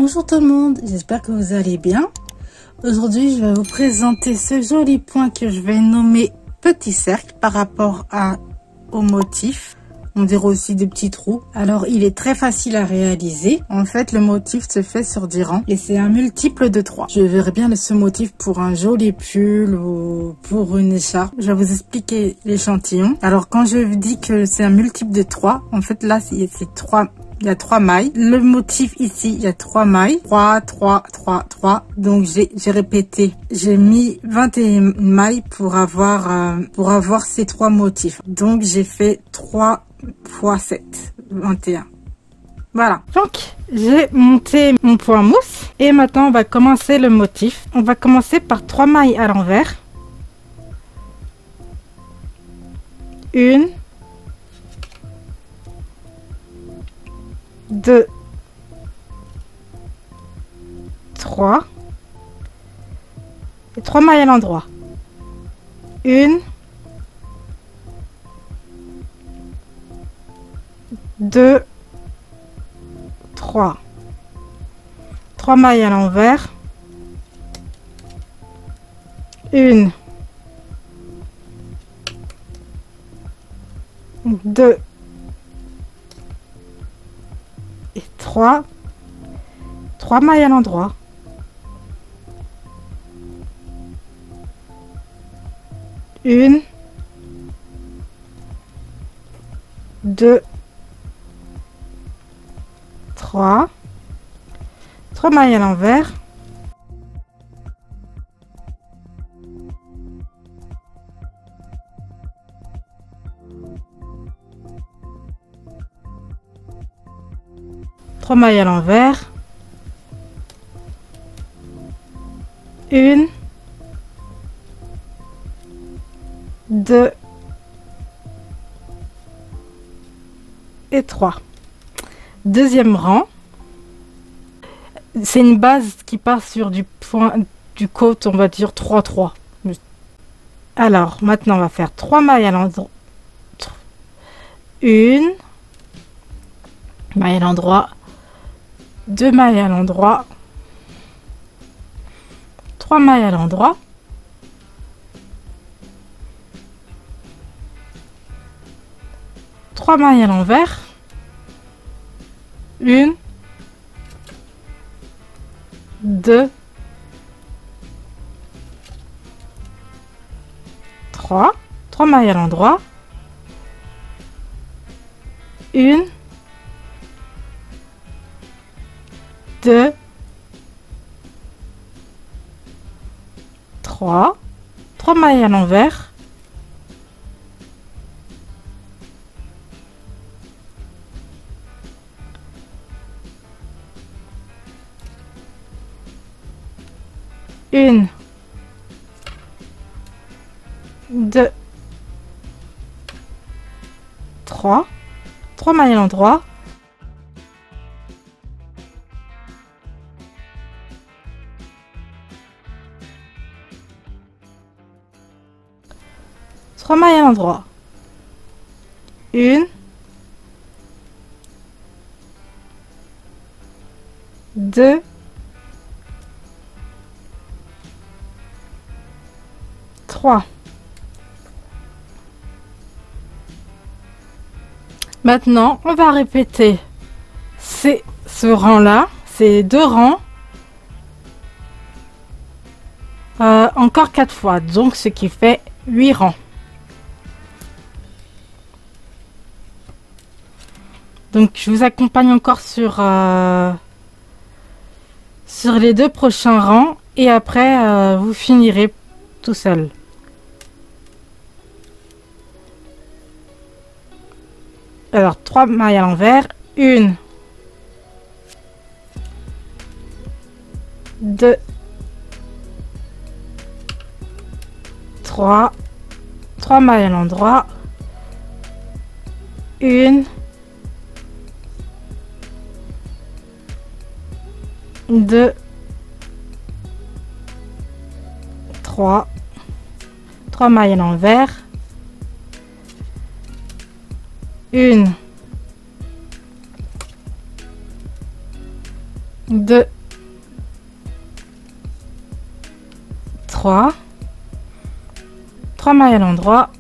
Bonjour tout le monde, j'espère que vous allez bien. Aujourd'hui, je vais vous présenter ce joli point que je vais nommer petit cercle par rapport au motif. On dirait aussi des petits trous. Alors, il est très facile à réaliser. En fait, le motif se fait sur 10 rangs et c'est un multiple de 3. Je verrai bien ce motif pour un joli pull ou pour une écharpe. Je vais vous expliquer l'échantillon. Alors, quand je vous dis que c'est un multiple de 3, en fait, là, c'est 3. Il y a 3 mailles. Le motif ici, il y a 3 mailles. 3, 3, 3, 3. Donc, j'ai répété. J'ai mis 21 mailles pour avoir ces 3 motifs. Donc, j'ai fait 3 x 7, 21. Voilà. Donc, j'ai monté mon point mousse. Et maintenant, on va commencer le motif. On va commencer par 3 mailles à l'envers. 1, 2, 3 et 3 mailles à l'endroit. 1, 2, 3. 3 mailles à l'envers. 1, 2 et 3. 3 mailles à l'endroit. 1, 2, 3. 3 mailles à l'envers. 3 mailles à l'envers. 1, 2 et 3. Deuxième rang. C'est une base qui part sur du point du côte, on va dire 3, 3. Alors, maintenant, on va faire 3 mailles à l'endroit. 1 maille à l'endroit. 2 mailles à l'endroit. 3 mailles à l'endroit. 3 mailles à l'envers. 1, 2, 3. 3 mailles à l'endroit. 1, 2, 3. 3 mailles à l'envers. 1, 2, 3. 3 mailles à l'endroit. 3 mailles à l'endroit. 1, 2, 3. Maintenant, on va répéter ce rang-là, ces 2 rangs, encore 4 fois, donc ce qui fait 8 rangs. Donc, je vous accompagne encore sur les 2 prochains rangs et après, vous finirez tout seul. Alors, 3 mailles à l'envers. 1, 2, 3. 3 mailles à l'endroit. 1, 2, 3. 3 mailles à l'envers. 1, 2, 3 mailles à l'endroit,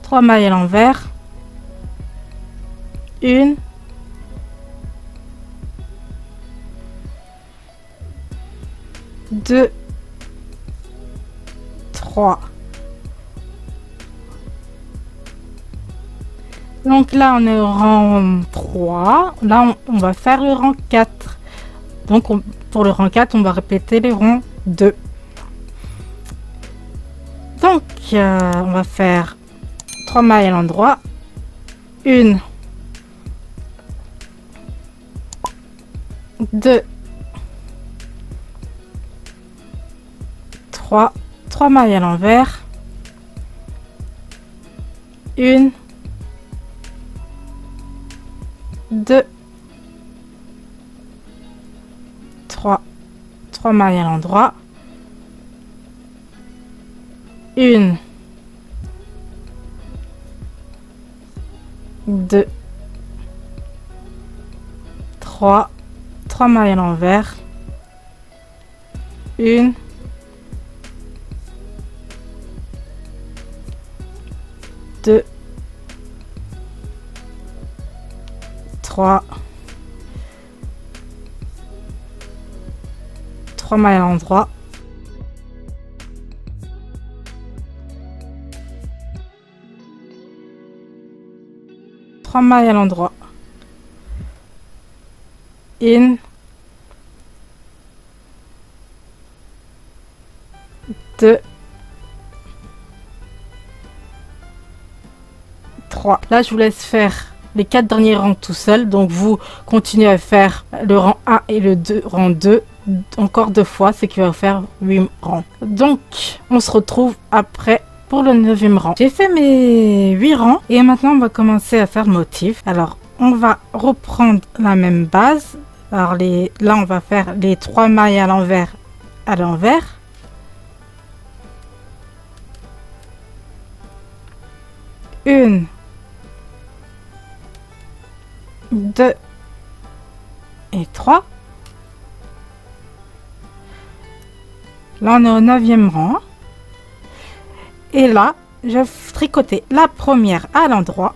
trois mailles à l'envers, 1, 2, 3. Donc là on est au rang 3, là on va faire le rang 4. Donc pour le rang 4 on va répéter les rangs 2. Donc on va faire 3 mailles à l'endroit, 1, 2, 3 mailles à l'envers, 1, 2, 3 mailles à l'endroit, 1, 2, 3 mailles à l'envers, 1, 2, 3 mailles à l'endroit, 3 mailles à l'endroit, 1, 2, 3. Là je vous laisse faire les 4 derniers rangs tout seul, donc vous continuez à faire le rang 1 et le rang 2 encore 2 fois, ce qui va faire 8 rangs. Donc on se retrouve après pour le 9e rang. J'ai fait mes 8 rangs et maintenant on va commencer à faire le motif. Alors on va reprendre la même base. Alors là on va faire les 3 mailles à l'envers, 1, 2 et 3. Là on est au 9e rang et là je vais tricoter la première à l'endroit,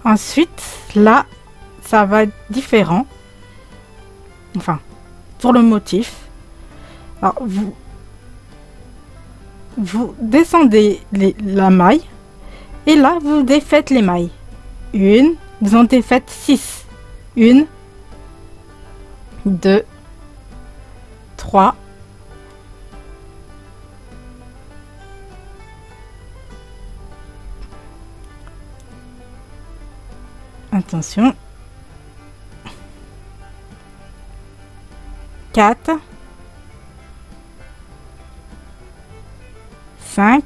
ensuite là ça va être différent, enfin pour le motif. Alors vous descendez la maille et là vous défaites les mailles, vous en défaites 6, 1, 2, 3, attention, 4, 5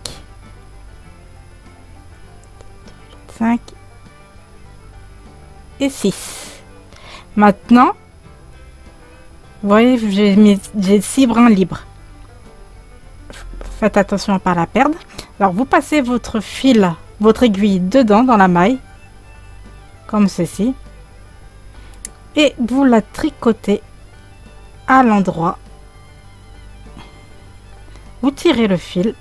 et 6. Maintenant vous voyez, j'ai 6 brins libres. Faites attention à ne pas la perdre. Alors vous passez votre fil, votre aiguille dedans dans la maille, comme ceci, et vous la tricotez à l'endroit. Vous tirez le fil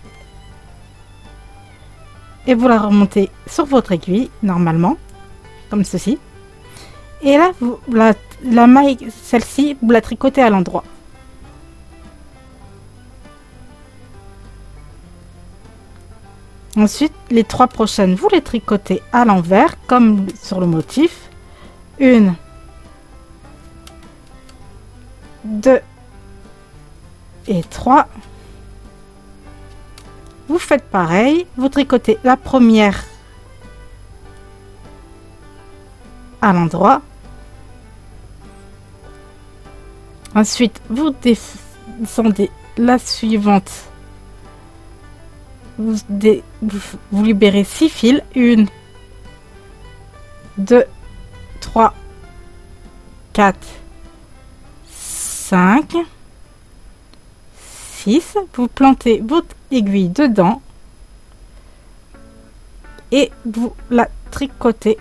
et vous la remontez sur votre aiguille normalement, comme ceci. Et là, la maille, celle-ci, vous la tricotez à l'endroit. Ensuite, les 3 prochaines, vous les tricotez à l'envers, comme sur le motif. 1, 2 et 3. Vous faites pareil, vous tricotez la première à l'endroit. Ensuite, vous descendez la suivante. Vous libérez 6 fils. 1, 2, 3, 4, 5, 6. Vous plantez votre aiguille dedans et vous la tricotez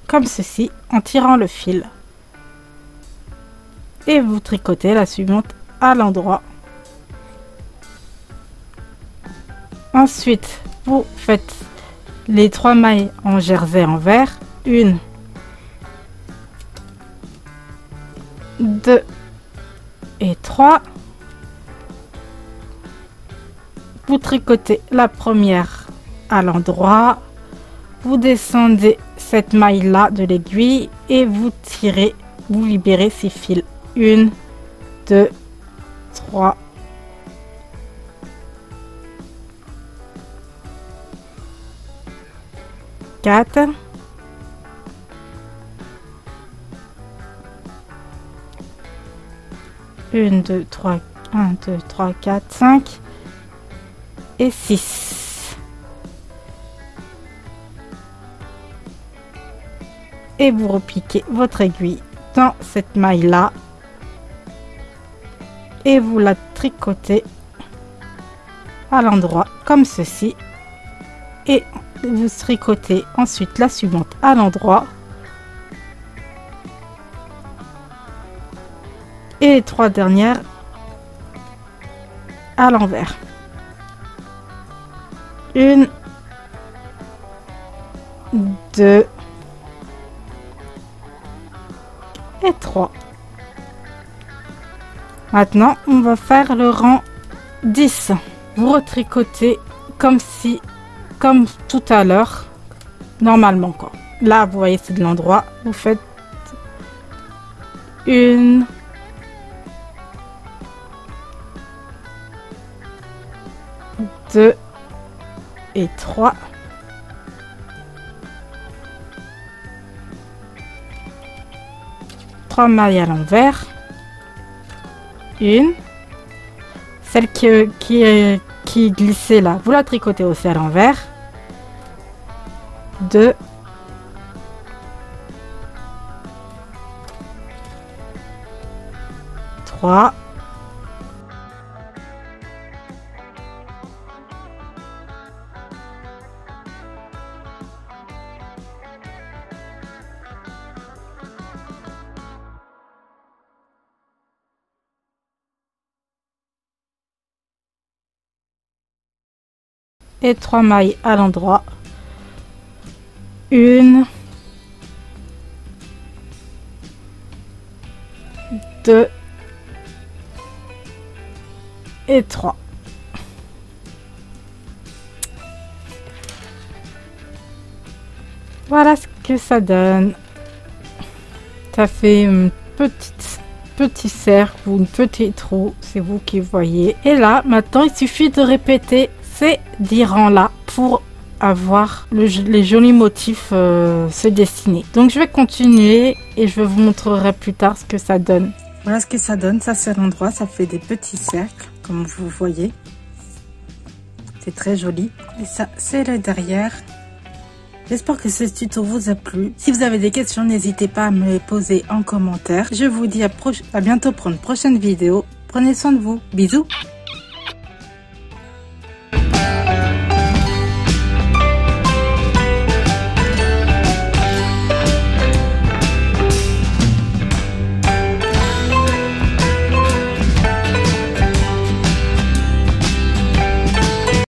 comme ceci en tirant le fil. Et vous tricotez la suivante à l'endroit. Ensuite, vous faites les 3 mailles en jersey envers. 1, 2 et 3. Vous tricotez la première à l'endroit. Vous descendez cette maille là de l'aiguille et vous tirez, vous libérez ces fils. 1, 2, 3, 4, 1, 2, 3, 1, 2, 3, 4, 5 et 6. Et vous repiquez votre aiguille dans cette maille là et vous la tricotez à l'endroit comme ceci et vous tricotez ensuite la suivante à l'endroit et les 3 dernières à l'envers. 1, 2 et 3. Maintenant, on va faire le rang 10. Vous retricotez comme tout à l'heure, normalement quoi. Là, vous voyez, c'est de l'endroit. Vous faites 1, 2 et 3. 3 mailles à l'envers. 1. Celle qui est glissée là, vous la tricotez aussi à l'envers. 2. 3. 3 mailles à l'endroit. 1, 2 et 3. Voilà ce que ça donne. Ça fait une petit cercle ou une petite trou, c'est vous qui voyez. Et là, maintenant, il suffit de répéter ces 10 rangs là pour avoir les jolis motifs se dessiner. Donc je vais continuer et je vous montrerai plus tard ce que ça donne. Voilà ce que ça donne. Ça, c'est l'endroit, ça fait des petits cercles comme vous voyez. C'est très joli. Et ça, c'est le derrière. J'espère que ce tuto vous a plu. Si vous avez des questions, n'hésitez pas à me les poser en commentaire. Je vous dis à bientôt pour une prochaine vidéo. Prenez soin de vous. Bisous.